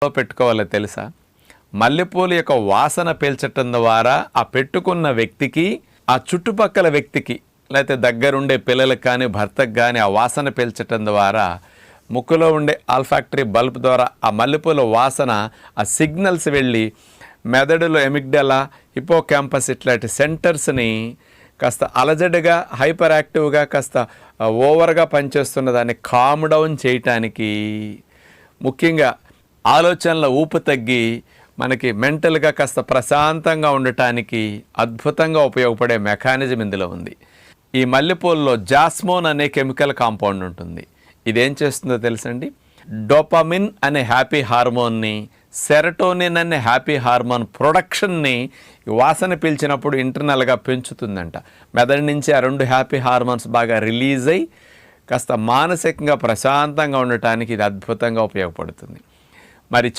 పెట్టుకోవాలో తెలుసా? మల్లెపూల యొక్క వాసన పీల్చటం ద్వారా ఆ పెట్టుకున్న వ్యక్తికి, ఆ చుట్టుపక్కల వ్యక్తికి, లేకపోతే దగ్గరుండే పిల్లలకు కానీ భర్తకు కానీ ఆ వాసన పీల్చటం ద్వారా ముక్కులో ఉండే ఆల్ఫాక్టరీ బల్బ్ ద్వారా ఆ మల్లెపూల వాసన ఆ సిగ్నల్స్ వెళ్ళి మెదడులో ఎమిగ్డలా, హిపోక్యాంపస్ ఇట్లాంటి సెంటర్స్ని కాస్త అలజడిగా, హైపర్ యాక్టివ్గా, కాస్త ఓవర్గా పనిచేస్తున్న దాన్ని కామ్ డౌన్ చేయటానికి, ముఖ్యంగా ఆలోచనల ఊపు తగ్గి మనకి మెంటల్గా కాస్త ప్రశాంతంగా ఉండటానికి అద్భుతంగా ఉపయోగపడే మెకానిజం ఇందులో ఉంది. ఈ మల్లెపూలలో జాస్మోన్ అనే కెమికల్ కాంపౌండ్ ఉంటుంది. ఇదేం చేస్తుందో తెలుసండి? డోపమిన్ అనే హ్యాపీ హార్మోన్ని, సెరటోనిన్ అనే హ్యాపీ హార్మోన్ ప్రొడక్షన్ని వాసన పీల్చినప్పుడు ఇంటర్నల్గా పెంచుతుందంట. మెదడు నుంచి ఆ రెండు హ్యాపీ హార్మోన్స్ బాగా రిలీజ్ అయ్యి కాస్త మానసికంగా ప్రశాంతంగా ఉండటానికి ఇది అద్భుతంగా ఉపయోగపడుతుంది. మరి